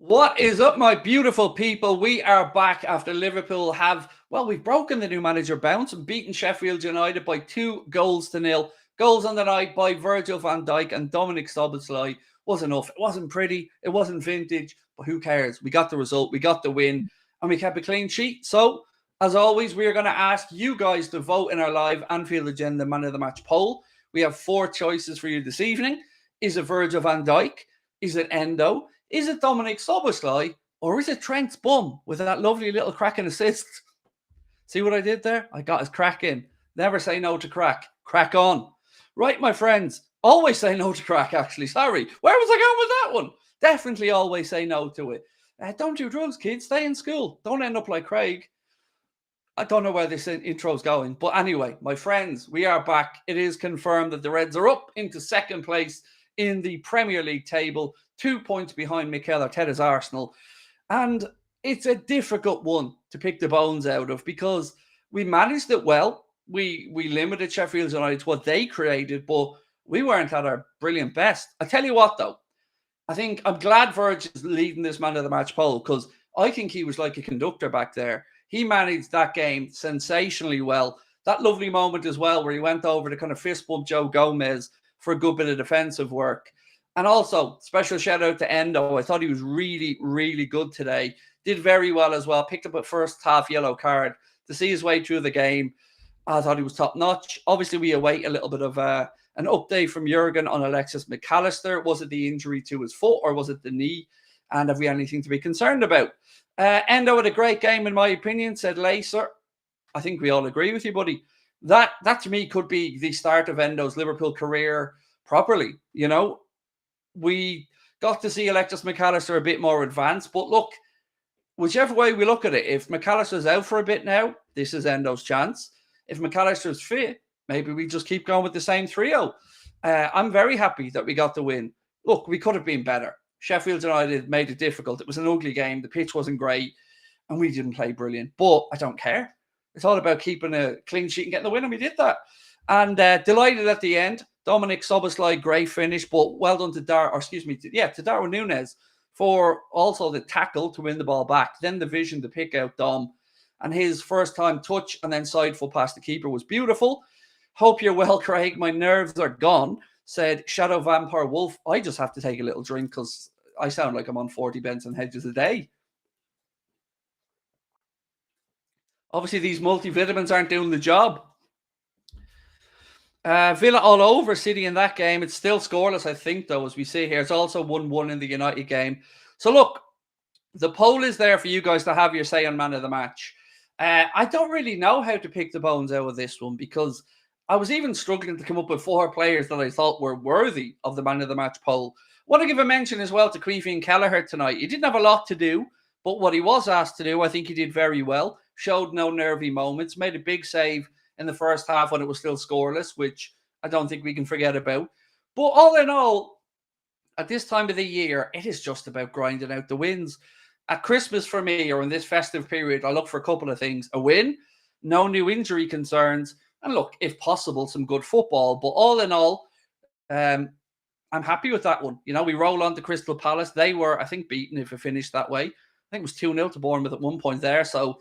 What is up, my beautiful people? We are back after Liverpool we've broken the new manager bounce and beaten Sheffield United by 2-0. Goals on the night by Virgil van Dijk and Dominic Szoboszlai was enough. It wasn't pretty, it wasn't vintage, but who cares? We got the result, we got the win, and we kept a clean sheet. So, as always, we are going to ask you guys to vote in our live Anfield Agenda Man of the Match poll. We have 4 choices for you this evening. Is it Virgil van Dijk? Is it Endo? Is it Dominic Szoboszlai? Or is it Trent's bum with that lovely little cracking assist? See what I did there? I got his crack in. Never say no to crack. Crack on. Right, my friends. Always say no to crack, actually. Sorry. Where was I going with that one? Definitely always say no to it. Don't do drugs, kids. Stay in school. Don't end up like Craig. I don't know where this intro's going. But anyway, my friends, we are back. It is confirmed that the Reds are up into second place in the Premier League table, 2 points behind Mikel Arteta's Arsenal. And it's a difficult one to pick the bones out of because we managed it well. We limited Sheffield United to what they created, but we weren't at our brilliant best. I tell you what, though, I'm glad Virg is leading this man of the match poll because I think he was like a conductor back there. He managed that game sensationally well. That lovely moment as well where he went over to kind of fist bump Joe Gomez for a good bit of defensive work. And also, special shout out to Endo. I thought he was really, really good today. Did very well as well. Picked up a first half yellow card to see his way through the game. I thought he was top notch. Obviously, we await a little bit of an update from Jurgen on Alexis McAllister. Was it the injury to his foot or was it the knee? And have we anything to be concerned about? Endo had a great game, in my opinion, said Lacer. I think we all agree with you, buddy. That to me could be the start of Endo's Liverpool career properly. You know, we got to see Alexis McAllister a bit more advanced. But look, whichever way we look at it, if McAllister's out for a bit now, this is Endo's chance. If McAllister's fit, maybe we just keep going with the same trio. I'm very happy that we got the win. Look, we could have been better. Sheffield United made it difficult. It was an ugly game. The pitch wasn't great, and we didn't play brilliant. But I don't care. It's all about keeping a clean sheet and getting the win, and we did that. And delighted at the end. Dominic Szoboszlai, great finish, but well done to Darwin Núñez for also the tackle to win the ball back. Then the vision to pick out Dom, and his first time touch and then side foot past the keeper was beautiful. Hope you're well, Craig. My nerves are gone, said Shadow Vampire Wolf. I just have to take a little drink because I sound like I'm on 40 Benson Hedges a day. Obviously, these multivitamins aren't doing the job. Villa all over City in that game. It's still scoreless, I think, though, as we see here. It's also 1-1 in the United game. So, look, the poll is there for you guys to have your say on man of the match. I don't really know how to pick the bones out of this one because I was even struggling to come up with 4 players that I thought were worthy of the man of the match poll. I want to give a mention as well to Creevy and Kelleher tonight. He didn't have a lot to do, but what he was asked to do, I think he did very well. Showed no nervy moments, made a big save in the first half when it was still scoreless, which I don't think we can forget about. But all in all, at this time of the year, it is just about grinding out the wins. At Christmas for me, or in this festive period, I look for a couple of things. A win, no new injury concerns, and look, if possible, some good football. But all in all, I'm happy with that one. You know, we roll on to Crystal Palace. They were, I think, beaten if it finished that way. I think it was 2-0 to Bournemouth at one point there. So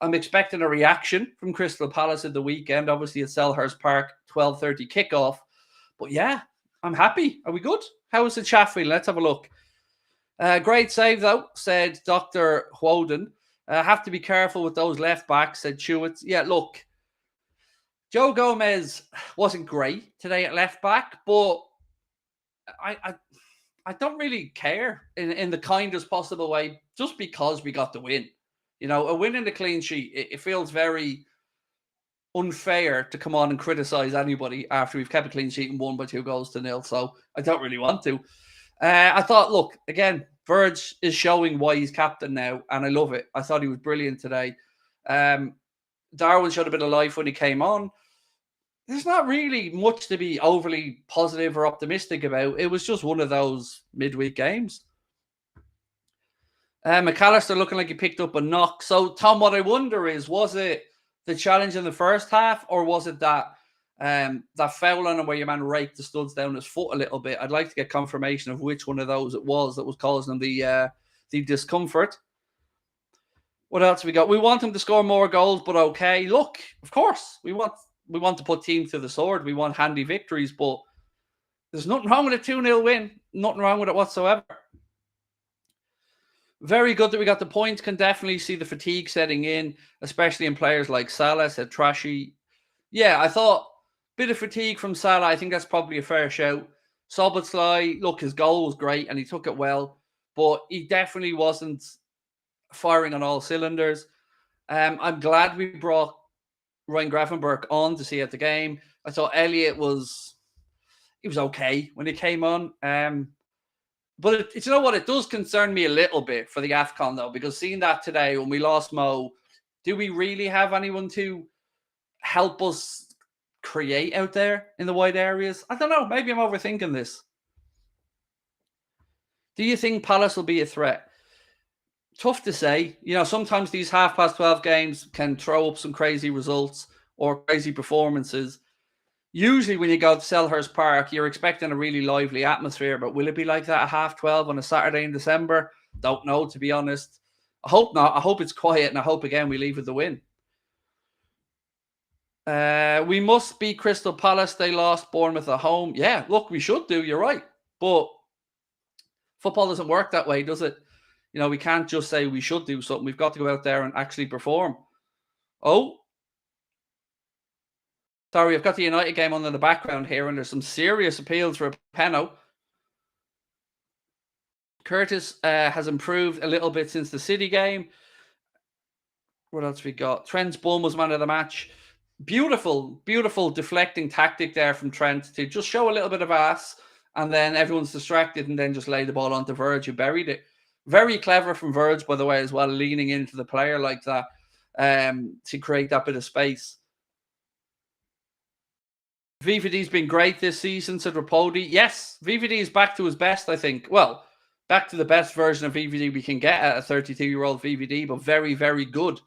I'm expecting a reaction from Crystal Palace at the weekend. Obviously, at Selhurst Park, 12:30 kickoff. But yeah, I'm happy. Are we good? How is the chat feeling? Let's have a look. Great save, though, said Dr. Holden. Have to be careful with those left backs, said Chewitz. Yeah, look, Joe Gomez wasn't great today at left back, but I don't really care in the kindest possible way just because we got the win. You know, a win and a clean sheet, it feels very unfair to come on and criticize anybody after we've kept a clean sheet and won by 2-0. So I don't really want to. I thought, look, again, Verge is showing why he's captain now, and I love it. I thought he was brilliant today. Darwin showed a bit of life when he came on. There's not really much to be overly positive or optimistic about. It was just one of those midweek games. McAllister looking like he picked up a knock. So, Tom, what I wonder is, was it the challenge in the first half, or was it that foul on him where your man raked the studs down his foot a little bit? I'd like to get confirmation of which one of those it was that was causing him the the discomfort. What else have we got? We want them to score more goals, but okay. Look, of course, we want to put teams to the sword. We want handy victories, but there's nothing wrong with a 2-0 win. Nothing wrong with it whatsoever. Very good that we got the points. Can definitely see the fatigue setting in, especially in players like Salah, said Trashy. Yeah, I thought bit of fatigue from Salah. I think that's probably a fair shout. Szoboszlai, look, his goal was great and he took it well, but he definitely wasn't firing on all cylinders. I'm glad we brought Ryan Gravenberch on to see at the game. I thought Elliott was okay when he came on. But you know what? It does concern me a little bit for the AFCON, though, because seeing that today when we lost Mo, do we really have anyone to help us create out there in the wide areas? I don't know. Maybe I'm overthinking this. Do you think Palace will be a threat? Tough to say. You know, sometimes these 12:30 games can throw up some crazy results or crazy performances. Usually when you go to Selhurst Park, you're expecting a really lively atmosphere, but will it be like that at 12:30 on a Saturday in December? Don't know, to be honest. I hope not. I hope it's quiet, and I hope, again, we leave with the win. We must beat Crystal Palace. They lost Bournemouth at home. Yeah, look, we should do. You're right. But football doesn't work that way, does it? You know, we can't just say we should do something. We've got to go out there and actually perform. Oh, sorry, I've got the United game on in the background here, and there's some serious appeals for a penalty. Curtis has improved a little bit since the City game. What else we got? Trent's bum was man of the match. Beautiful, beautiful deflecting tactic there from Trent to just show a little bit of ass, and then everyone's distracted, and then just lay the ball onto Verge, who buried it. Very clever from Verge, by the way, as well, leaning into the player like that to create that bit of space. VVD's been great this season, said Rapodi. Yes, VVD is back to his best, I think. Well, back to the best version of VVD we can get at a 32-year-old VVD, but very, very good.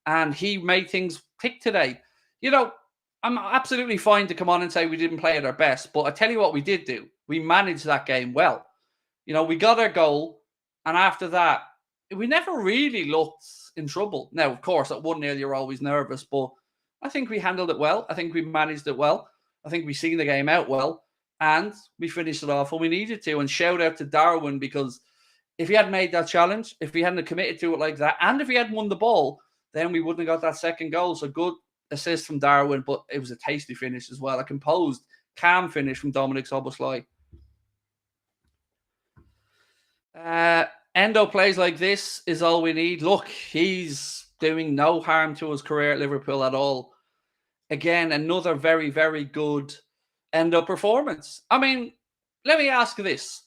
And he made things tick today. You know, I'm absolutely fine to come on and say we didn't play at our best, but I tell you what we did do. We managed that game well. You know, we got our goal, and after that, we never really looked in trouble. Now, of course, at 1-0, you're always nervous, but I think we handled it well. I think we managed it well. I think we seen the game out well, and we finished it off when we needed to. And shout out to Darwin, because if he hadn't made that challenge, if we hadn't committed to it like that, and if he hadn't won the ball, then we wouldn't have got that second goal. So good assist from Darwin, but it was a tasty finish as well. A composed, calm finish from Dominic Szoboszlai. Endo plays like this is all we need. Look, he's doing no harm to his career at Liverpool at all. Again, another very, very good Endo performance. I mean, let me ask this.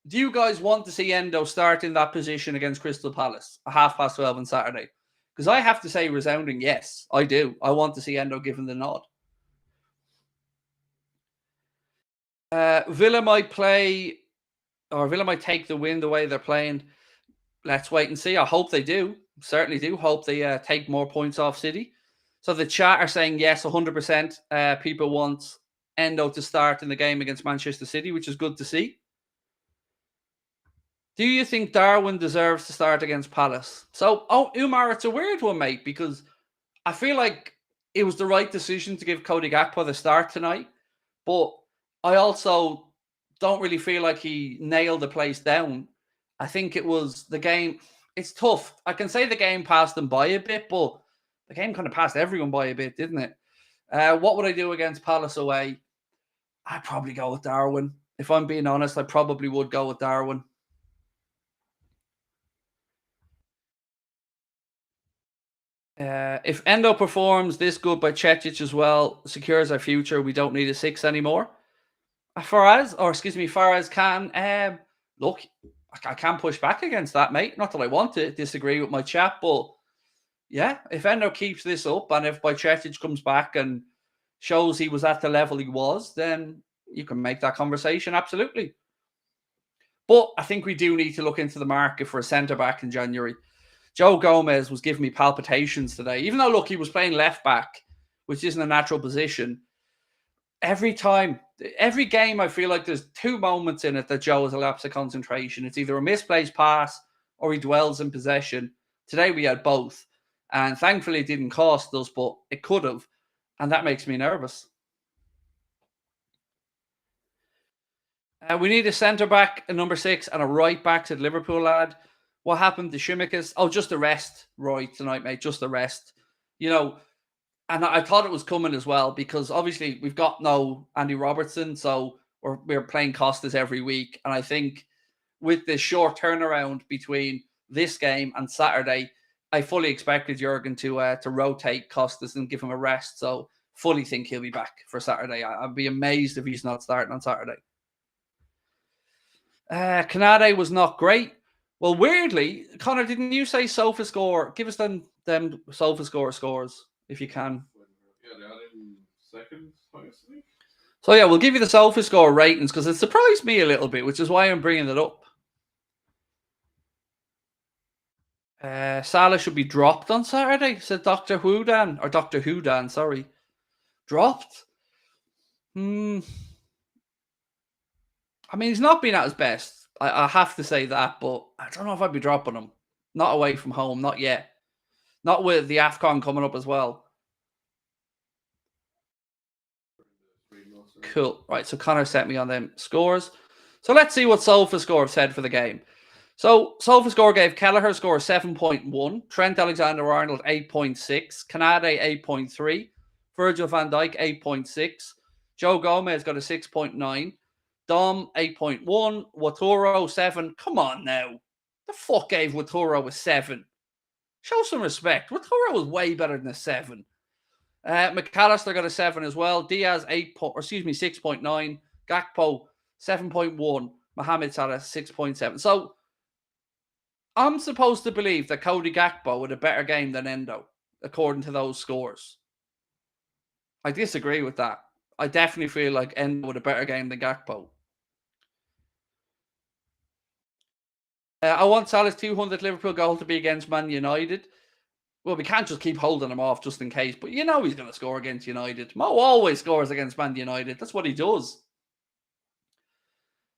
Do you guys want to see Endo start in that position against Crystal Palace at 12:30 on Saturday? Because I have to say resounding yes, I do. I want to see Endo given the nod. Villa might play, or Villa might take the win the way they're playing. Let's wait and see. I hope they do. Certainly do. Hope they take more points off City. So the chat are saying yes, 100%. People want Endo to start in the game against Manchester City, which is good to see. Do you think Darwin deserves to start against Palace? So, Umar, it's a weird one, mate, because I feel like it was the right decision to give Cody Gakpo the start tonight, but I also don't really feel like he nailed the place down. I think it was the game. It's tough. I can say the game passed them by a bit, but the game kind of passed everyone by a bit, didn't it? What would I do against Palace away? I'd probably go with Darwin. If I'm being honest, I probably would go with Darwin. If Endo performs this good by Cetic as well, secures our future, we don't need a 6 anymore. Faraz can. Look, I can't push back against that, mate. Not that I want to disagree with my chat, but yeah, if Endo keeps this up and if Cetic comes back and shows he was at the level he was, then you can make that conversation, absolutely. But I think we do need to look into the market for a centre-back in January. Joe Gomez was giving me palpitations today. Even though, look, he was playing left-back, which isn't a natural position. Every game, I feel like there's 2 moments in it that Joe has a lapse of concentration. It's either a misplaced pass or he dwells in possession. Today we had both. And thankfully it didn't cost us, but it could have. And that makes me nervous. We need a centre back, a number 6, and a right back to the Liverpool lad. What happened to Shimikas? Oh, just the rest, Roy, tonight, mate. Just the rest. You know, and I thought it was coming as well because obviously we've got no Andy Robertson, so we're playing Costas every week. And I think with the short turnaround between this game and Saturday, I fully expected Jurgen to rotate Costas and give him a rest. So fully think he'll be back for Saturday. I'd be amazed if he's not starting on Saturday. Canade was not great. Well, weirdly, Connor, didn't you say SofaScore? Give us them SofaScore scores if you can. Yeah, they are in second, obviously. So yeah, we'll give you the SofaScore ratings because it surprised me a little bit, which is why I'm bringing it up. Salah should be dropped on Saturday, said Dr. Hudan, sorry. Dropped? I mean, he's not been at his best. I have to say that, but I don't know if I'd be dropping him. Not away from home, not yet. Not with the AFCON coming up as well. Cool. Right, so Connor sent me on them scores. So let's see what SofaScore said for the game. So SofaScore gave Kelleher score 7.1, Trent Alexander-Arnold 8.6, Canade 8.3, Virgil van Dijk 8.6, Joe Gomez got a 6.9, Dom 8.1, Watoro 7. Come on now. The fuck gave Watoro a 7? Show some respect. Watoro was way better than a 7. McAllister got a 7 as well. Diaz 6.9. Gakpo 7.1. Mohamed Salah 6.7. So I'm supposed to believe that Cody Gakpo had a better game than Endo, according to those scores. I disagree with that. I definitely feel like Endo had a better game than Gakpo. I want Salah's 200th Liverpool goal to be against Man United. Well, we can't just keep holding him off just in case, but you know he's going to score against United. Mo always scores against Man United. That's what he does.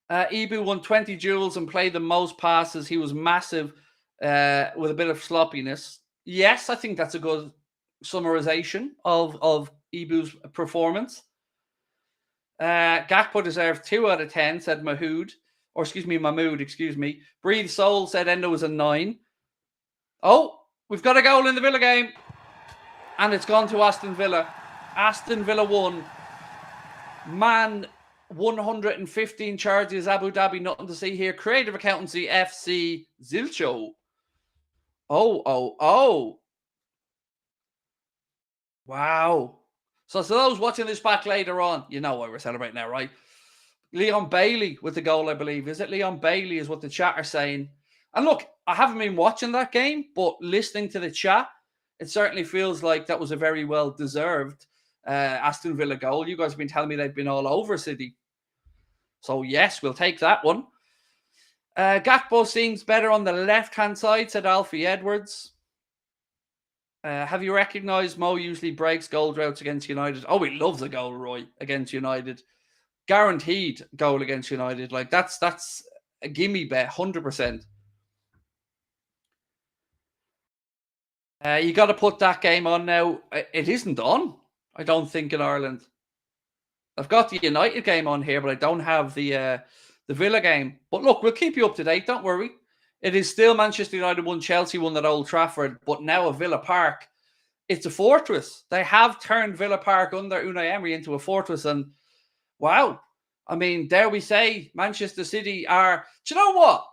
Ibu won 20 duels and played the most passes. He was massive with a bit of sloppiness. Yes, I think that's a good summarization of Ibu's performance. Gakpo deserved 2 out of 10, said Mahmood. Breathe Soul said Endo was a 9. Oh, we've got a goal in the Villa game. And it's gone to Aston Villa. Aston Villa won. Man, 115 charges, Abu Dhabi, nothing to see here. Creative Accountancy, FC Zilcho. Oh. Wow. So those watching this back later on, you know why we're celebrating now, right? Leon Bailey with the goal, I believe. Is it Leon Bailey is what the chat are saying. And look, I haven't been watching that game, but listening to the chat, it certainly feels like that was a very well-deserved Aston Villa goal. You guys have been telling me they've been all over City. So yes, we'll take that one. Gakpo seems better on the left-hand side, said Alfie Edwards. Have you recognised Mo usually breaks goal droughts against United? Oh, he loves a goal, Roy, against United. Guaranteed goal against United. Like, that's a gimme bet, 100%. You got to put that game on now. It isn't on, I don't think, in Ireland. I've got the United game on here, but I don't have the Villa game. But look, we'll keep you up to date. Don't worry. It is still Manchester United 1, Chelsea 1 at Old Trafford, but now at Villa Park. It's a fortress. They have turned Villa Park under Unai Emery into a fortress, and wow. I mean, dare we say Manchester City are... Do you know what?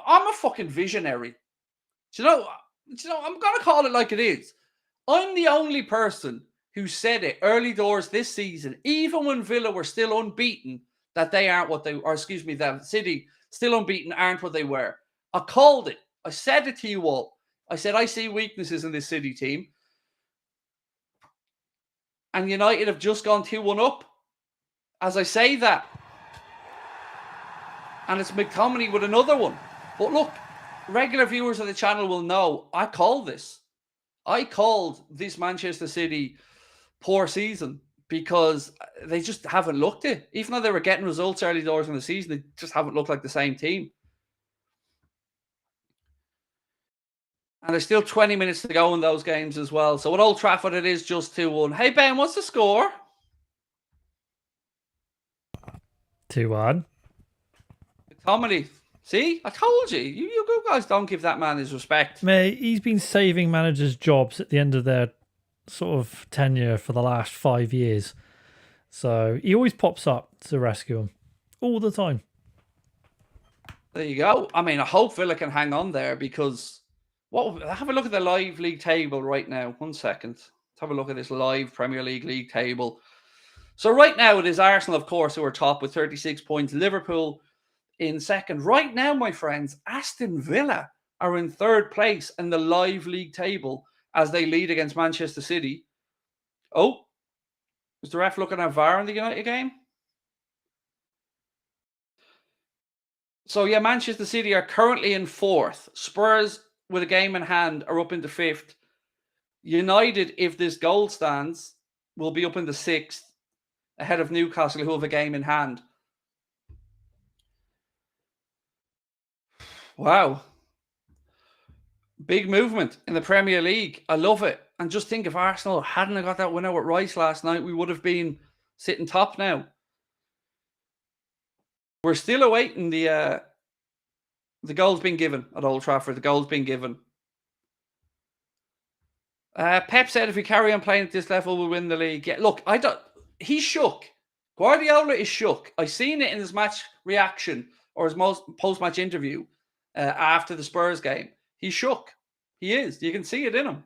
I'm a fucking visionary. Do you know, I'm going to call it like it is. I'm the only person who said it early doors this season, even when Villa were still unbeaten, that they aren't what they... Or excuse me, that City, still unbeaten, aren't what they were. I called it. I said it to you all. I said, I see weaknesses in this City team. And United have just gone 2-1 up. As I say that. And it's McTominay with another one. But look, regular viewers of the channel will know I called this. I called this Manchester City poor season because they just haven't looked it. Even though they were getting results early doors in the season, they just haven't looked like the same team. And there's still 20 minutes to go in those games as well. So at Old Trafford, it is just 2-1. Hey, Ben, what's the score? 2-1. Comedy. See, I told you. You guys don't give that man his respect. Mate, he's been saving managers' jobs at the end of their sort of tenure for the last 5 years. So he always pops up to rescue him. All the time. There you go. I mean, I hope Villa can hang on there because have a look at the live league table right now. 1 second. Let's have a look at this live Premier League table. So right now it is Arsenal, of course, who are top with 36 points. Liverpool in second. Right now, my friends, Aston Villa are in third place in the live league table as they lead against Manchester City. Oh, is the ref looking at VAR in the United game? So, yeah, Manchester City are currently in fourth. Spurs, with a game in hand, are up into fifth. United, if this goal stands, will be up into sixth, ahead of Newcastle, who have a game in hand. Wow. Big movement in the Premier League. I love it. And just think, if Arsenal hadn't got that win out with Rice last night, we would have been sitting top now. We're still awaiting the goal's been given at Old Trafford. The goal's been given. Pep said if we carry on playing at this level, we'll win the league. Yeah, look, he's shook. Guardiola is shook. I seen it in his match reaction or his post-match interview after the Spurs game. He's shook. He is. You can see it in him.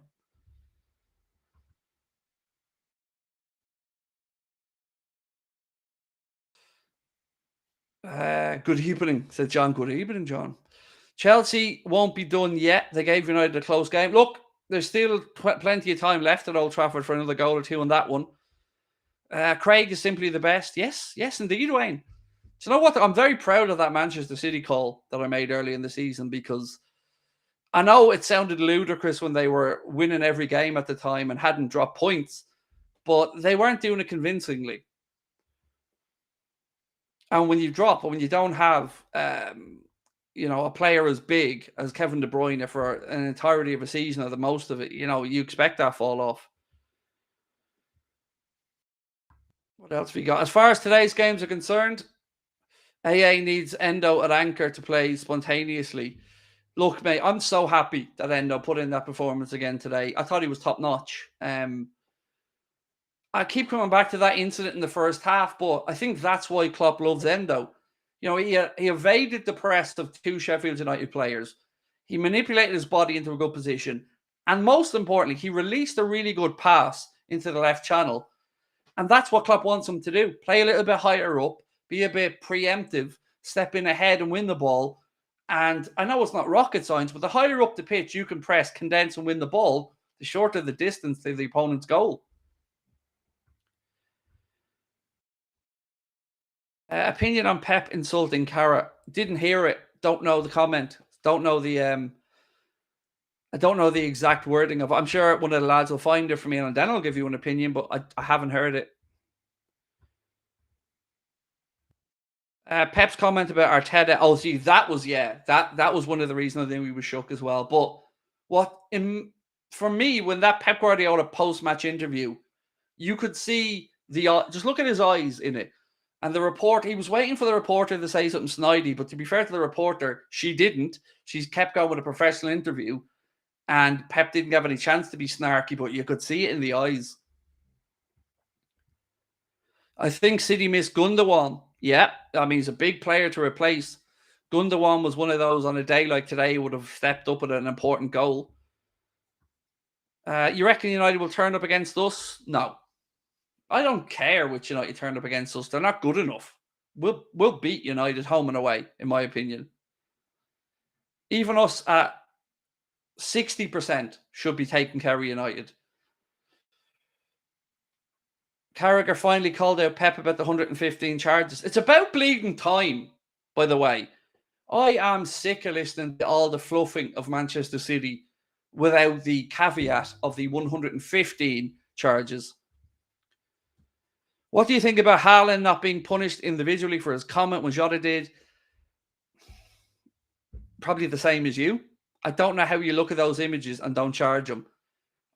Good evening, said John. Good evening, John. Chelsea won't be done yet. They gave United a close game. Look, there's still plenty of time left at Old Trafford for another goal or two on that one. Craig is simply the best. Yes, indeed, Wayne. So you know what? I'm very proud of that Manchester City call that I made early in the season because I know it sounded ludicrous when they were winning every game at the time and hadn't dropped points, but they weren't doing it convincingly. And when you drop, or when you don't have, a player as big as Kevin De Bruyne for an entirety of a season or the most of it, you expect that fall off. What else we got? As far as today's games are concerned, AA needs Endo at anchor to play spontaneously. Look, mate, I'm so happy that Endo put in that performance again today. I thought he was top notch. I keep coming back to that incident in the first half, but I think that's why Klopp loves Endo. He evaded the press of two Sheffield United players. He manipulated his body into a good position. And most importantly, he released a really good pass into the left channel. And that's what Klopp wants him to do. Play a little bit higher up, be a bit preemptive, step in ahead and win the ball. And I know it's not rocket science, but the higher up the pitch you can press, condense and win the ball, the shorter the distance to the opponent's goal. Opinion on Pep insulting Cara. Didn't hear it. Don't know the comment. Don't know the I don't know the exact wording of it. I'm sure one of the lads will find it for me and then I'll give you an opinion, but I haven't heard it. Pep's comment about Arteta. Oh, see, that was one of the reasons I think we were shook as well. But for me, when that Pep Guardiola post-match interview, you could see just look at his eyes in it. And he was waiting for the reporter to say something snidey, but to be fair to the reporter, she didn't. She's kept going with a professional interview. And Pep didn't have any chance to be snarky, but you could see it in the eyes. I think City missed Gundogan. Yeah, I mean, he's a big player to replace. Gundogan was one of those on a day like today would have stepped up with an important goal. You reckon United will turn up against us? No. I don't care which United turned up against us. They're not good enough. We'll beat United home and away, in my opinion. Even us at 60% should be taking care of United. Carragher finally called out Pep about the 115 charges. It's about bleeding time, by the way. I am sick of listening to all the fluffing of Manchester City without the caveat of the 115 charges. What do you think about Haaland not being punished individually for his comment when Jota did? Probably the same as you. I don't know how you look at those images and don't charge him.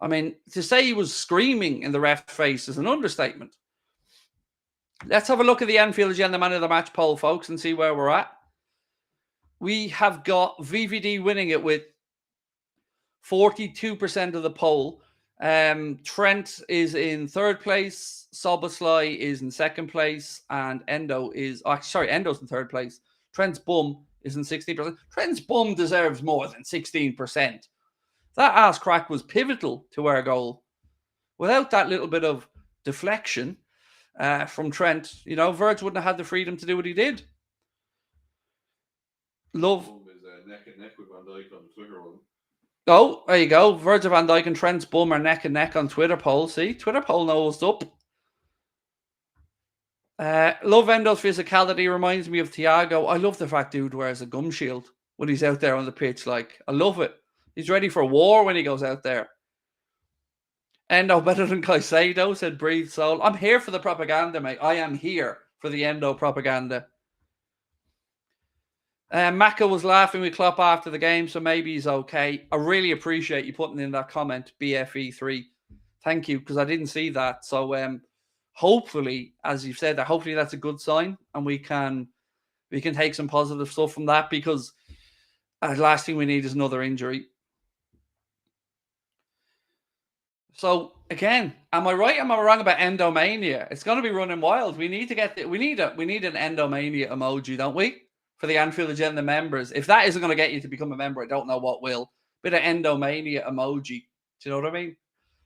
I mean, to say he was screaming in the ref's face is an understatement. Let's have a look at the Anfield Agenda Man of the Match poll, folks, and see where we're at. We have got VVD winning it with 42% of the poll. Trent is in third place. Szoboszlai is in second place. And Endo's in third place. Trent's bum is in 16%. Trent's bum deserves more than 16%. That ass crack was pivotal to our goal. Without that little bit of deflection from Trent, Virg wouldn't have had the freedom to do what he did. Love. Neck and neck with Van Dijk on the Twitter one. Oh, there you go. Virgil van Dijk and Trent's bum are neck and neck on Twitter poll. See, Twitter poll knows up. Love Endo's physicality reminds me of Thiago. I love the fact dude wears a gum shield when he's out there on the pitch. Like, I love it. He's ready for war when he goes out there. Endo better than Caicedo, said Breathe Soul. I'm here for the propaganda, mate. I am here for the Endo propaganda. Maka was laughing with Klopp after the game, so maybe he's okay. I really appreciate you putting in that comment, BFE3. Thank you, because I didn't see that. So hopefully, as you've said, hopefully that's a good sign, and we can take some positive stuff from that, because the last thing we need is another injury. So again, am I right? Am I wrong about Endomania? It's going to be running wild. We need to get we need an Endomania emoji, don't we? For the Anfield Agenda members. If that isn't going to get you to become a member, I don't know what will. Bit of Endomania emoji. Do you know what I mean?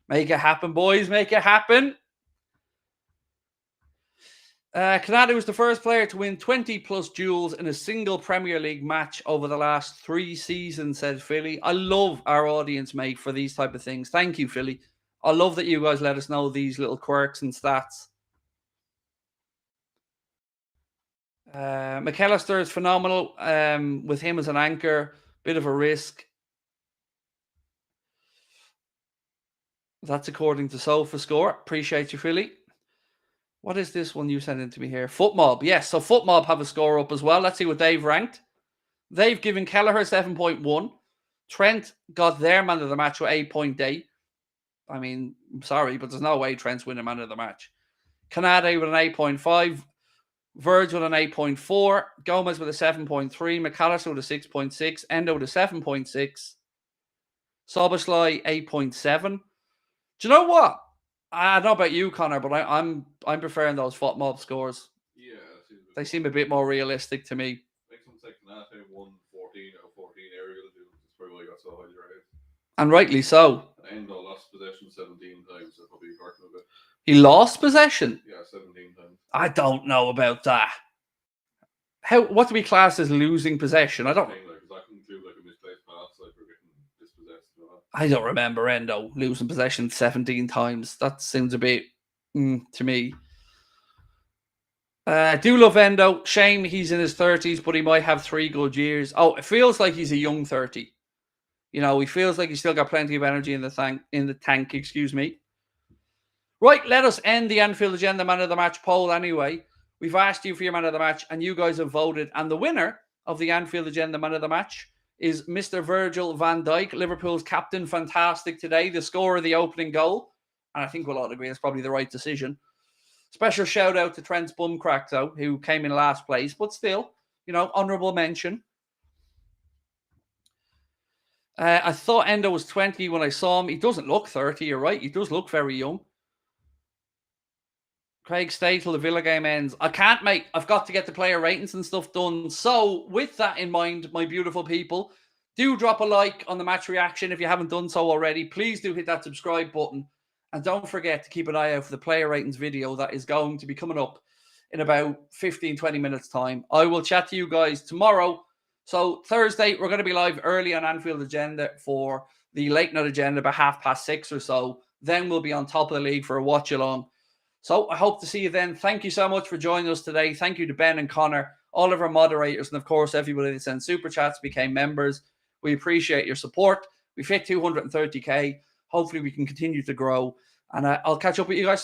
Make it happen, boys. Make it happen. Canada was the first player to win 20-plus duels in a single Premier League match over the last 3 seasons, said Philly. I love our audience, mate, for these type of things. Thank you, Philly. I love that you guys let us know these little quirks and stats. McAllister is phenomenal with him as an anchor. Bit of a risk. That's according to SofaScore. Appreciate you, Philly. What is this one you sent in to me here? FootMob. Yes, so FootMob have a score up as well. Let's see what they've ranked. They've given Kelleher 7.1. Trent got their man of the match with 8.8. I mean, I'm sorry, but there's no way Trent's winning man of the match. Canada with an 8.5. Verge with an 8.4, Gomez with a 7.3, McAllister with a 6.6, Endo with a 7.6, Szoboszlai 8.7. Do you know what? I don't know about you, Connor, but I'm preferring those FOTMob scores. Yeah, they seem a bit more realistic to me. Like some second half, 114 out of 14 area to do. That's probably why I got so highly rated. And rightly so. Endo lost possession 17 times, so probably hurting a bit. He lost possession? Yeah, 17 times. I don't know about that. What do we class as losing possession? I don't. Like, that can include like a misplaced pass, like we're getting dispossessed. I don't remember Endo losing possession 17 times. That seems a bit to me. I do love Endo. Shame he's in his 30s, but he might have 3 good years. Oh, it feels like he's a young 30. He feels like he's still got plenty of energy in the tank. Excuse me. Right, let us end the Anfield Agenda Man of the Match poll anyway. We've asked you for your Man of the Match, and you guys have voted. And the winner of the Anfield Agenda Man of the Match is Mr. Virgil van Dijk, Liverpool's captain. Fantastic today. The scorer of the opening goal. And I think we'll all agree that's probably the right decision. Special shout out to Trent's bum crack, though, who came in last place. But still, honourable mention. I thought Endo was 20 when I saw him. He doesn't look 30, you're right. He does look very young. Craig, stay till the Villa game ends. I can't, mate. I've got to get the player ratings and stuff done. So, with that in mind, my beautiful people, do drop a like on the match reaction if you haven't done so already. Please do hit that subscribe button. And don't forget to keep an eye out for the player ratings video that is going to be coming up in about 15-20 minutes time. I will chat to you guys tomorrow. So, Thursday, we're going to be live early on Anfield Agenda for the late night agenda about 6:30 or so. Then we'll be on top of the league for a watch along. So I hope to see you then. Thank you so much for joining us today. Thank you to Ben and Connor, all of our moderators, and of course, everybody that sent super chats, became members. We appreciate your support. We've hit 230K. Hopefully we can continue to grow. And I'll catch up with you guys soon.